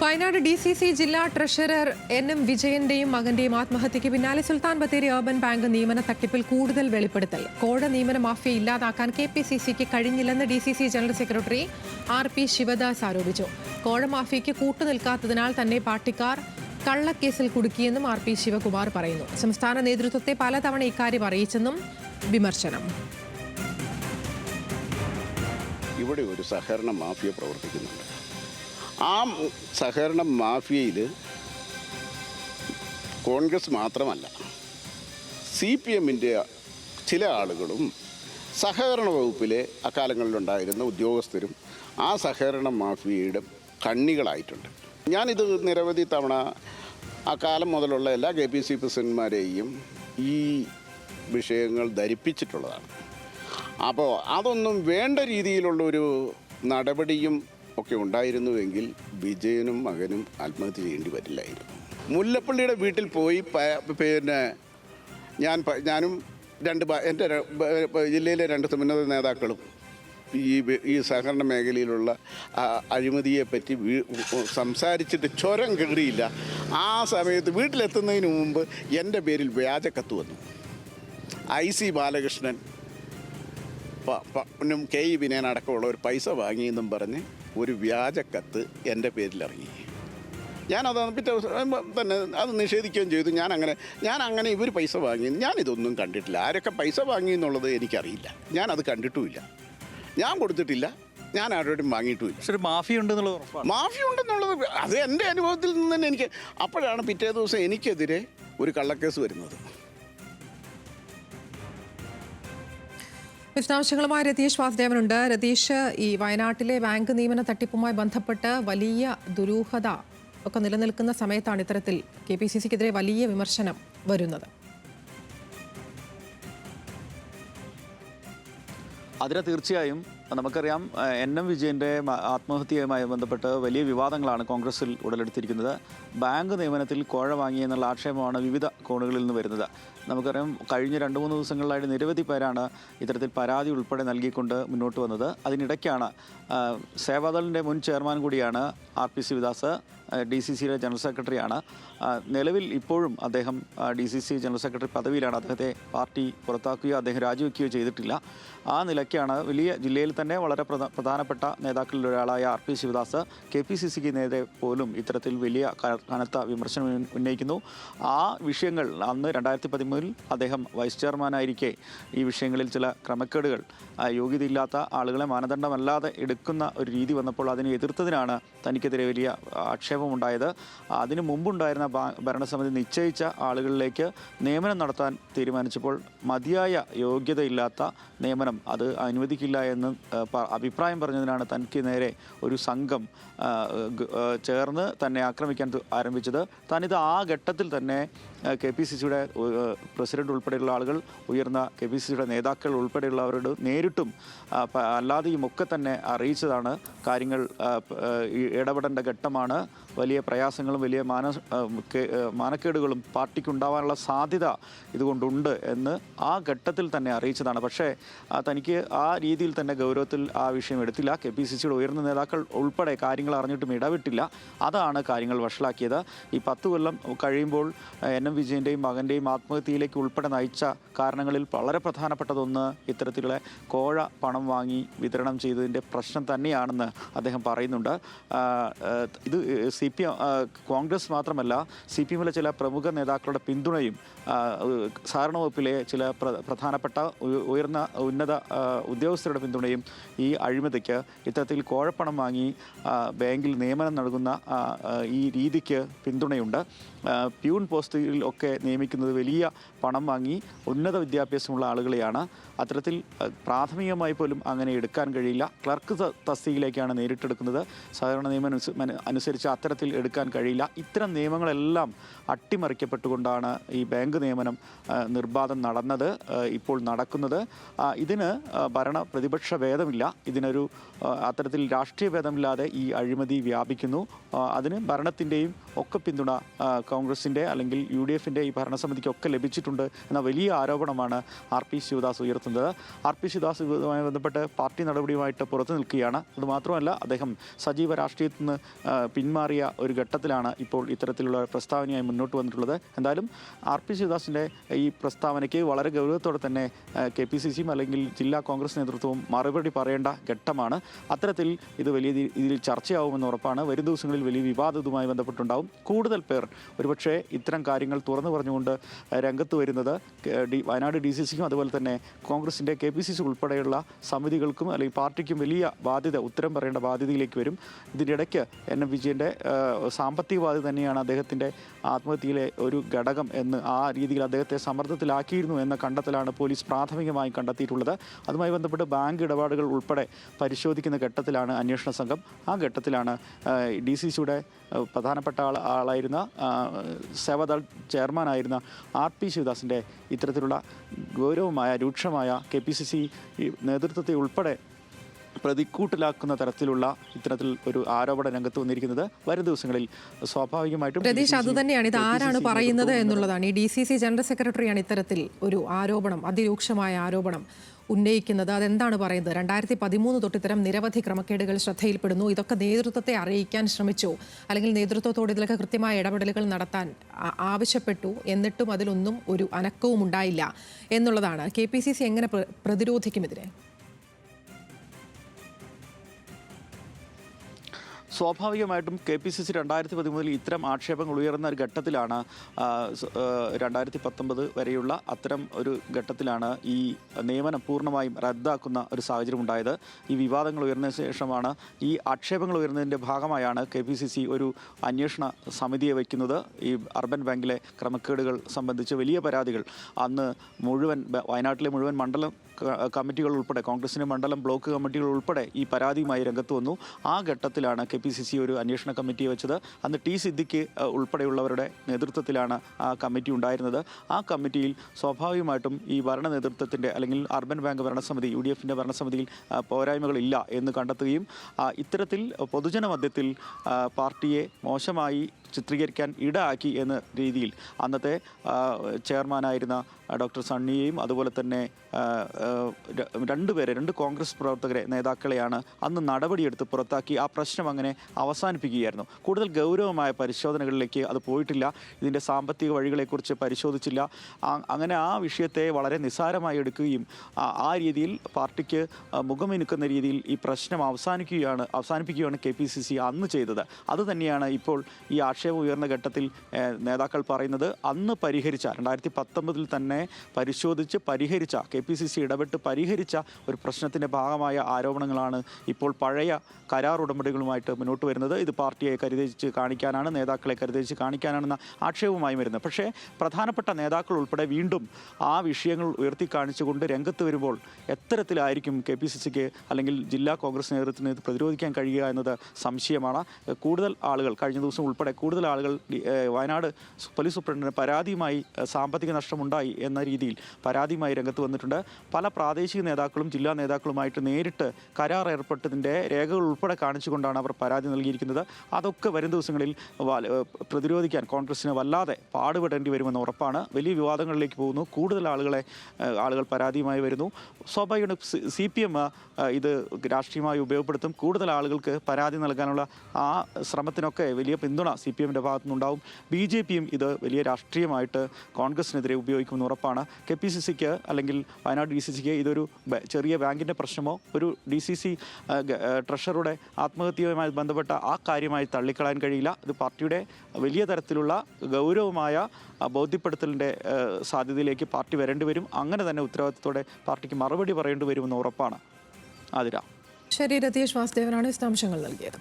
Wayanad DCC ജില്ലാ treasurer NM വിജയന്റെയും മകന്റെയും ആത്മഹത്യയ്ക്ക് പിന്നാലെ സുൽത്താൻ ബത്തേരി അർബൻ ബാങ്ക് നിയമന തട്ടിപ്പിൽ കൂടുതൽ വെളിപ്പെടുത്തൽ. കോഴ നിയമന മാഫിയ ഇല്ലാതാക്കാൻ KPCCക്ക് കഴിഞ്ഞില്ലെന്ന് DCC general secretary RP Sivadas ആരോപിച്ചു. കോഴ മാഫിയയ്ക്ക് കൂട്ടുനിൽക്കാത്തതിനാൽ തന്നെ പാർട്ടിക്കാർ കള്ളക്കേസിൽ കുടുക്കിയെന്നും RP ശിവകുമാർ പറയുന്നു. സംസ്ഥാന നേതൃത്വത്തെ പലതവണ ഇക്കാര്യം അറിയിച്ചെന്നും വിമർശനം. ഇവിടെ ഒരു സഹകരണ മാഫിയ പ്രവർത്തിക്കുന്നുണ്ട്. ആ സഹകരണ മാഫിയയിൽ കോൺഗ്രസ് മാത്രമല്ല, CPMൻ്റെ ചില ആളുകളും സഹകരണ വകുപ്പിലെ അക്കാലങ്ങളിലുണ്ടായിരുന്ന ഉദ്യോഗസ്ഥരും ആ സഹകരണ മാഫിയയുടെ കണ്ണികളായിട്ടുണ്ട്. ഞാനിത് നിരവധി തവണ ആ കാലം മുതലുള്ള എല്ലാ KPC പ്രസിഡന്റുമാരെയും ഈ വിഷയങ്ങൾ ധരിപ്പിച്ചിട്ടുള്ളതാണ്. അപ്പോൾ അതൊന്നും വേണ്ട രീതിയിലുള്ളൊരു നടപടിയും ഒക്കെ ഉണ്ടായിരുന്നുവെങ്കിൽ വിജയനും മകനും ആത്മഹത്യ ചെയ്യേണ്ടി വരില്ലായിരുന്നു. മുല്ലപ്പള്ളിയുടെ വീട്ടിൽ പോയി ഞാനും എൻ്റെ ജില്ലയിലെ 2 ഉന്നത നേതാക്കളും ഈ സഹകരണ മേഖലയിലുള്ള അഴിമതിയെപ്പറ്റി സംസാരിച്ചിട്ട് ചൊരം കയറിയില്ല. ആ സമയത്ത് വീട്ടിലെത്തുന്നതിന് മുമ്പ് എൻ്റെ പേരിൽ വ്യാജക്കത്ത് വന്നു. IC ബാലകൃഷ്ണൻ KE വിനയൻ അടക്കമുള്ളവർ പൈസ വാങ്ങിയെന്നും പറഞ്ഞ് ഒരു വ്യാജക്കത്ത് എൻ്റെ പേരിലിറങ്ങി. ഞാനത് പിറ്റേ തന്നെ അത് നിഷേധിക്കുകയും ചെയ്തു. ഞാൻ അങ്ങനെ ഇവർ പൈസ വാങ്ങി ഞാനിതൊന്നും കണ്ടിട്ടില്ല. ആരൊക്കെ പൈസ വാങ്ങി എന്നുള്ളത് എനിക്കറിയില്ല. ഞാനത് കണ്ടിട്ടുമില്ല, ഞാൻ കൊടുത്തിട്ടില്ല, ഞാൻ ആരോടും വാങ്ങിയിട്ടുമില്ല. പക്ഷേ മാഫിയ ഉണ്ടെന്നുള്ളത് അത് എൻ്റെ അനുഭവത്തിൽ നിന്ന് തന്നെ എനിക്ക് അപ്പോഴാണ് പിറ്റേ ദിവസം എനിക്കെതിരെ ഒരു കള്ളക്കേസ് വരുന്നത്. വിശദാംശങ്ങളുമായി രതീഷ് വാസുദേവനുണ്ട്. രതീഷ്, ഈ വയനാട്ടിലെ ബാങ്ക് നിയമന തട്ടിപ്പുമായി ബന്ധപ്പെട്ട് വലിയ ദുരൂഹത ഒക്കെ നിലനിൽക്കുന്ന സമയത്താണ് ഇത്തരത്തിൽ KPCCക്കെതിരെ വലിയ വിമർശനം വരുന്നത്. അതിന് തീർച്ചയായും നമുക്കറിയാം, NM വിജയൻ്റെ ആത്മഹത്യയുമായി ബന്ധപ്പെട്ട് വലിയ വിവാദങ്ങളാണ് കോൺഗ്രസിൽ ഉടലെടുത്തിരിക്കുന്നത്. ബാങ്ക് നിയമനത്തിൽ കോഴ വാങ്ങിയെന്നുള്ള ആക്ഷേപമാണ് വിവിധ കോണുകളിൽ നിന്ന് വരുന്നത്. നമുക്കറിയാം, കഴിഞ്ഞ 2-3 ദിവസങ്ങളിലായിട്ട് നിരവധി പേരാണ് ഇത്തരത്തിൽ പരാതി ഉൾപ്പെടെ നൽകിക്കൊണ്ട് മുന്നോട്ട് വന്നത്. അതിനിടയ്ക്കാണ് സേവാദളിൻ്റെ മുൻ ചെയർമാൻ കൂടിയാണ് RP ശിവദാസ്, DCCയുടെ ജനറൽ സെക്രട്ടറിയാണ്. നിലവിൽ ഇപ്പോഴും അദ്ദേഹം DCC ജനറൽ സെക്രട്ടറി പദവിയിലാണ്. അദ്ദേഹത്തെ പാർട്ടി പുറത്താക്കുകയോ അദ്ദേഹം രാജിവെക്കുകയോ ചെയ്തിട്ടില്ല. ആ നിലയ്ക്കാണ് വലിയ ജില്ലയിൽ തന്നെ വളരെ പ്രധാനപ്പെട്ട നേതാക്കളിൽ ഒരാളായ RP ശിവദാസ് KPCCക്ക് നേരെ പോലും ഇത്തരത്തിൽ വലിയ കനത്ത വിമർശനം ഉന്നയിക്കുന്നു. ആ വിഷയങ്ങൾ അന്ന് 2013 അദ്ദേഹം വൈസ് ചെയർമാനായിരിക്കെ ഈ വിഷയങ്ങളിൽ ചില ക്രമക്കേടുകൾ, യോഗ്യതയില്ലാത്ത ആളുകളെ മാനദണ്ഡമല്ലാതെ എടുക്കുന്ന ഒരു രീതി വന്നപ്പോൾ അതിനെ എതിർത്തതിനാണ് തനിക്കെതിരെ വലിയ ആക്ഷേപമുണ്ടായത്. അതിനു മുമ്പുണ്ടായിരുന്ന ഭരണസമിതി നിശ്ചയിച്ച ആളുകളിലേക്ക് നിയമനം നടത്താൻ തീരുമാനിച്ചപ്പോൾ മതിയായ യോഗ്യതയില്ലാത്ത നിയമനം അത് അനുവദിക്കില്ല എന്ന് അഭിപ്രായം പറഞ്ഞതിനാണ് തനിക്ക് നേരെ ഒരു സംഘം ചേർന്ന് തന്നെ ആക്രമിക്കാൻ ആരംഭിച്ചത്. താനിത് ആ ഘട്ടത്തിൽ തന്നെ KPCCയുടെ പ്രസിഡന്റ് ഉൾപ്പെടെയുള്ള ആളുകൾ, ഉയർന്ന KPCCയുടെ നേതാക്കൾ ഉൾപ്പെടെയുള്ളവരോട് നേരിട്ടും അല്ലാതെയും ഒക്കെ തന്നെ അറിയിച്ചതാണ്. കാര്യങ്ങൾ ഇടപെടേണ്ട ഘട്ടമാണ്, വലിയ പ്രയാസങ്ങളും വലിയ മാനക്കേടുകളും പാർട്ടിക്കുണ്ടാവാനുള്ള സാധ്യത ഇതുകൊണ്ടുണ്ട് എന്ന് ആ ഘട്ടത്തിൽ തന്നെ അറിയിച്ചതാണ്. പക്ഷേ തനിക്ക് ആ രീതിയിൽ തന്നെ ഗൗരവത്തിൽ ആ വിഷയം എടുത്തില്ല. KPCCയുടെ ഉയർന്ന നേതാക്കൾ ഉൾപ്പെടെ കാര്യങ്ങൾ അറിഞ്ഞിട്ടും ഇടപെട്ടില്ല. അതാണ് കാര്യങ്ങൾ വഷളാക്കിയത്. ഈ 10 കൊല്ലം കഴിയുമ്പോൾ NM വിജയൻ്റെയും മകൻ്റെയും ആത്മഹത്യയിലേക്ക് ഉൾപ്പെടെ നയിച്ച കാരണങ്ങളിൽ വളരെ പ്രധാനപ്പെട്ടതൊന്ന് ഇത്തരത്തിലുള്ള കോഴ പണം വാങ്ങി വിതരണം ചെയ്തതിൻ്റെ പ്രശ്നം തന്നെയാണെന്ന് അദ്ദേഹം പറയുന്നുണ്ട്. ഇത് കോൺഗ്രസ് മാത്രമല്ല, CPMലെ ചില പ്രമുഖ നേതാക്കളുടെ പിന്തുണയും സഹകരണ വകുപ്പിലെ ചില പ്രധാനപ്പെട്ട ഉയർന്ന ഉന്നത ഉദ്യോഗസ്ഥരുടെ പിന്തുണയും ഈ അഴിമതിക്ക്, ഇത്തരത്തിൽ കോഴപ്പണം വാങ്ങി ബാങ്കിൽ നിയമനം നൽകുന്ന ഈ രീതിക്ക് പിന്തുണയുണ്ട്. പ്യൂൺ പോസ്റ്റിൽ ഒക്കെ നിയമിക്കുന്നത് വലിയ പണം വാങ്ങി ഉന്നത വിദ്യാഭ്യാസമുള്ള ആളുകളെയാണ്. അത്തരത്തിൽ പ്രാഥമികമായി പോലും അങ്ങനെ എടുക്കാൻ കഴിയില്ല. ക്ലർക്ക് തസ്തികയിലേക്കാണ് നേരിട്ടെടുക്കുന്നത്. സഹകരണ നിയമം അനുസരിച്ച് അത്തരത്തിൽ എടുക്കാൻ കഴിയില്ല. ഇത്തരം നിയമങ്ങളെല്ലാം അട്ടിമറിക്കപ്പെട്ടുകൊണ്ടാണ് ഈ ബാങ്ക് നിയമനം നിർബാധം നടന്നത്, ഇപ്പോൾ നടക്കുന്നത്. ഇതിന് ഭരണ പ്രതിപക്ഷ ഭേദമില്ല. ഇതിനൊരു അത്തരത്തിൽ രാഷ്ട്രീയ ഭേദമില്ലാതെ ഈ അഴിമതി വ്യാപിക്കുന്നു. അതിന് ഭരണത്തിൻ്റെയും ഒക്കെ പിന്തുണ കോൺഗ്രസിൻ്റെ അല്ലെങ്കിൽ UDFൻ്റെ ഈ ഭരണസമിതിക്കൊക്കെ ലഭിച്ചു. ലഭിച്ചിട്ടുണ്ട് എന്ന വലിയ ആരോപണമാണ് ആർ പി ശിവദാസ് ഉയർത്തുന്നത്. ആർ പി ശിവദാസ് ഇതുമായി ബന്ധപ്പെട്ട് പാർട്ടി നടപടിയുമായിട്ട് പുറത്തു നിൽക്കുകയാണ്. അതുമാത്രമല്ല, അദ്ദേഹം സജീവ രാഷ്ട്രീയത്തിൽ നിന്ന് പിന്മാറിയ ഒരു ഘട്ടത്തിലാണ് ഇപ്പോൾ ഇത്തരത്തിലുള്ള പ്രസ്താവനയായി മുന്നോട്ട് വന്നിട്ടുള്ളത്. എന്തായാലും ആർ പി ശിവദാസിൻ്റെ ഈ പ്രസ്താവനയ്ക്ക് വളരെ ഗൗരവത്തോടെ തന്നെ KPCCയും അല്ലെങ്കിൽ ജില്ലാ കോൺഗ്രസ് നേതൃത്വവും മറുപടി പറയേണ്ട ഘട്ടമാണ്. അത്തരത്തിൽ ഇത് വലിയ രീതിയിൽ ചർച്ചയാവുമെന്ന് ഉറപ്പാണ്. വരും ദിവസങ്ങളിൽ വലിയ വിവാദം ഇതുമായി ബന്ധപ്പെട്ടുണ്ടാവും. കൂടുതൽ പേർ ഒരുപക്ഷെ ഇത്തരം കാര്യങ്ങൾ തുറന്നു പറഞ്ഞുകൊണ്ട് രംഗത്ത് വരുന്നത് വയനാട് DCCക്കും അതുപോലെ തന്നെ കോൺഗ്രസിൻ്റെ KPCC ഉൾപ്പെടെയുള്ള സമിതികൾക്കും അല്ലെങ്കിൽ പാർട്ടിക്കും വലിയ ബാധ്യത, ഉത്തരം പറയേണ്ട ബാധ്യതയിലേക്ക് വരും. ഇതിൻ്റെ ഇടയ്ക്ക് NM വിജയൻ്റെ സാമ്പത്തിക ബാധ്യത തന്നെയാണ് അദ്ദേഹത്തിൻ്റെ ആത്മഹത്യയിലെ ഒരു ഘടകം എന്ന് ആ രീതിയിൽ അദ്ദേഹത്തെ സമ്മർദ്ദത്തിലാക്കിയിരുന്നു എന്ന കണ്ടെത്തലാണ് പോലീസ് പ്രാഥമികമായി കണ്ടെത്തിയിട്ടുള്ളത്. അതുമായി ബന്ധപ്പെട്ട് ബാങ്ക് ഇടപാടുകൾ ഉൾപ്പെടെ പരിശോധിക്കുന്ന ഘട്ടത്തിലാണ് അന്വേഷണ സംഘം. ആ ഘട്ടത്തിലാണ് DCCയുടെ പ്രധാനപ്പെട്ട ആളായിരുന്ന സേവാദൾ ചെയർമാനായിരുന്ന ആർ പി ശിവദാസിൻ്റെ ഇത്തരത്തിലുള്ള ഗൗരവമായ രൂക്ഷമായ KPCC നേതൃത്വത്തെ ഉൾപ്പെടെ പ്രതിക്കൂട്ടിലാക്കുന്ന തരത്തിലുള്ള ഇത്തരത്തിൽ ഒരു ആരോപണ രംഗത്ത് വന്നിരിക്കുന്നത്. വരും ദിവസങ്ങളിൽ സ്വാഭാവികമായിട്ടും പ്രതീഷ് അതുതന്നെയാണ്. ഇത് ആരാണ് പറയുന്നത് എന്നുള്ളതാണ്. ഈ DCC ജനറൽ സെക്രട്ടറിയാണ് ഇത്തരത്തിൽ ഒരു ആരോപണം, അതിരൂക്ഷമായ ആരോപണം ഉന്നയിക്കുന്നത്. അതെന്താണ് പറയുന്നത്? 2013 തൊട്ട് ഇത്തരം നിരവധി ക്രമക്കേടുകൾ ശ്രദ്ധയിൽപ്പെടുന്നു. ഇതൊക്കെ നേതൃത്വത്തെ അറിയിക്കാൻ ശ്രമിച്ചു, അല്ലെങ്കിൽ നേതൃത്വത്തോട് ഇതിലൊക്കെ കൃത്യമായ ഇടപെടലുകൾ നടത്താൻ ആവശ്യപ്പെട്ടു, എന്നിട്ടും അതിലൊന്നും ഒരു അനക്കവും ഉണ്ടായില്ല എന്നുള്ളതാണ്. KPCC എങ്ങനെ പ്രതിരോധിക്കും ഇതിനെ? സ്വാഭാവികമായിട്ടും KPCC 2013 ഇത്തരം ആക്ഷേപങ്ങൾ ഉയർന്ന ഒരു ഘട്ടത്തിലാണ് 2019 വരെയുള്ള അത്തരം ഒരു ഘട്ടത്തിലാണ് ഈ നിയമനം പൂർണ്ണമായും റദ്ദാക്കുന്ന ഒരു സാഹചര്യം ഉണ്ടായത്. ഈ വിവാദങ്ങൾ ഉയർന്നതിന് ശേഷമാണ്, ഈ ആക്ഷേപങ്ങൾ ഉയർന്നതിൻ്റെ ഭാഗമായാണ് KPCC ഒരു അന്വേഷണ സമിതിയെ വയ്ക്കുന്നത്. ഈ അർബൻ ബാങ്കിലെ ക്രമക്കേടുകൾ സംബന്ധിച്ച് വലിയ പരാതികൾ അന്ന് മുഴുവൻ വയനാട്ടിലെ മുഴുവൻ മണ്ഡലം കമ്മിറ്റികൾ ഉൾപ്പെടെ, കോൺഗ്രസിൻ്റെ മണ്ഡലം ബ്ലോക്ക് കമ്മിറ്റികൾ ഉൾപ്പെടെ ഈ പരാതിയുമായി രംഗത്ത് വന്നു. ആ ഘട്ടത്തിലാണ് KPCC ഒരു അന്വേഷണ കമ്മിറ്റിയെ വെച്ചത്. അന്ന് T സിദ്ദിഖ് ഉൾപ്പെടെയുള്ളവരുടെ നേതൃത്വത്തിലാണ് ആ കമ്മിറ്റി ഉണ്ടായിരുന്നത്. ആ കമ്മിറ്റിയിൽ സ്വാഭാവികമായിട്ടും ഈ ഭരണ നേതൃത്വത്തിൻ്റെ അല്ലെങ്കിൽ അർബൻ ബാങ്ക് ഭരണസമിതി UDFൻ്റെ ഭരണസമിതിയിൽ പോരായ്മകളില്ല എന്ന് കണ്ടെത്തുകയും ഇത്തരത്തിൽ പൊതുജന മധ്യത്തിൽ പാർട്ടിയെ മോശമായി ചിത്രീകരിക്കാൻ ഇടയാക്കി എന്ന രീതിയിൽ അന്നത്തെ ചെയർമാനായിരുന്ന ഡോക്ടർ സണ്ണിയെയും അതുപോലെ തന്നെ രണ്ട് കോൺഗ്രസ് പ്രവർത്തകരെ, നേതാക്കളെയാണ് അന്ന് നടപടിയെടുത്ത് പുറത്താക്കി. ആ പ്രശ്നം അങ്ങനെ അവസാനിപ്പിക്കുകയായിരുന്നു. കൂടുതൽ ഗൗരവമായ പരിശോധനകളിലേക്ക് അത് പോയിട്ടില്ല. ഇതിൻ്റെ സാമ്പത്തിക വഴികളെക്കുറിച്ച് പരിശോധിച്ചില്ല. അങ്ങനെ ആ വിഷയത്തെ വളരെ നിസ്സാരമായി എടുക്കുകയും ആ രീതിയിൽ പാർട്ടിക്ക് മുഖമിനുക്കുന്ന രീതിയിൽ ഈ പ്രശ്നം അവസാനിപ്പിക്കുകയാണ് KPCC അന്ന് ചെയ്തത്. അതുതന്നെയാണ് ഇപ്പോൾ ഈ ആക്ഷേപം ഉയർന്ന ഘട്ടത്തിൽ നേതാക്കൾ പറയുന്നത്. അന്ന് പരിഹരിച്ച 2019 തന്നെ പരിഹരിച്ച KPCC ഇടപെട്ട് പരിഹരിച്ച ഒരു പ്രശ്നത്തിൻ്റെ ഭാഗമായ ആരോപണങ്ങളാണ് ഇപ്പോൾ പഴയ കരാർ ഉടമ്പടികളുമായിട്ട് മുന്നോട്ട് വരുന്നത്. ഇത് പാർട്ടിയെ കരുതേച്ച് കാണിക്കാനാണ്, നേതാക്കളെ കരുതേച്ച് കാണിക്കാനാണെന്ന ആക്ഷേപവുമായി വരുന്നത്. പക്ഷേ പ്രധാനപ്പെട്ട നേതാക്കൾ ഉൾപ്പെടെ വീണ്ടും ആ വിഷയങ്ങൾ ഉയർത്തി കാണിച്ചുകൊണ്ട് രംഗത്ത് വരുമ്പോൾ എത്തരത്തിലായിരിക്കും KPCCക്ക് അല്ലെങ്കിൽ ജില്ലാ കോൺഗ്രസ് നേതൃത്വത്തിന് ഇത് പ്രതിരോധിക്കാൻ കഴിയുക എന്നത് സംശയമാണ്. കൂടുതൽ ആളുകൾ, കഴിഞ്ഞ ദിവസം ഉൾപ്പെടെ കൂടുതൽ ആളുകൾ വയനാട് പോലീസ് സൂപ്രണ്ടിന് പരാതിയുമായി സാമ്പത്തിക നഷ്ടമുണ്ടായി എന്ന രീതിയിൽ പരാതിയുമായി രംഗത്ത് വന്നിട്ടുണ്ട്. പല പ്രാദേശിക നേതാക്കളും ജില്ലാ നേതാക്കളുമായിട്ട് നേരിട്ട് കരാർ ഏർപ്പെട്ടതിൻ്റെ രേഖകൾ ഉൾപ്പെടെ കാണിച്ചുകൊണ്ടാണ് അവർ പരാതി നൽകിയിരിക്കുന്നത്. അതൊക്കെ വരും ദിവസങ്ങളിൽ പ്രതിരോധിക്കാൻ കോൺഗ്രസിന് വല്ലാതെ പാടുപെടേണ്ടി വരുമെന്ന് ഉറപ്പാണ്. വലിയ വിവാദങ്ങളിലേക്ക് പോകുന്നു. കൂടുതൽ ആളുകൾ പരാതിയുമായി വരുന്നു. സ്വാഭാവികമായും CPM ഇത് രാഷ്ട്രീയമായി ഉപയോഗപ്പെടുത്തും. കൂടുതൽ ആളുകൾക്ക് പരാതി നൽകാനുള്ള ആ ശ്രമത്തിനൊക്കെ വലിയ പിന്തുണ CPMൻ്റെ ഭാഗത്തുനിന്നുണ്ടാവും. BJPയും ഇത് വലിയ രാഷ്ട്രീയമായിട്ട് കോൺഗ്രസിനെതിരെ ഉപയോഗിക്കുമെന്ന് ഉറപ്പാണ്. KPCCക്ക് അല്ലെങ്കിൽ വയനാട് DCCക്ക് ഇതൊരു ചെറിയ ബാങ്കിൻ്റെ പ്രശ്നമോ ഒരു DCC ട്രഷറുടെ ആത്മഹത്യയുമായി ബന്ധപ്പെട്ട ആ കാര്യമായി തള്ളിക്കളയാൻ കഴിയില്ല. ഇത് പാർട്ടിയുടെ വലിയ തരത്തിലുള്ള ഗൗരവമായ ബോധ്യപ്പെടുത്തലിൻ്റെ സാധ്യതയിലേക്ക് പാർട്ടി വരേണ്ടി വരും. അങ്ങനെ തന്നെ ഉത്തരവാദിത്തത്തോടെ പാർട്ടിക്ക് മറുപടി പറയേണ്ടി വരുമെന്ന് ഉറപ്പാണ്. ആതിര. ശരി, രതീഷ് വാസുദേവനാണ് വിശദാംശങ്ങൾ നൽകിയത്.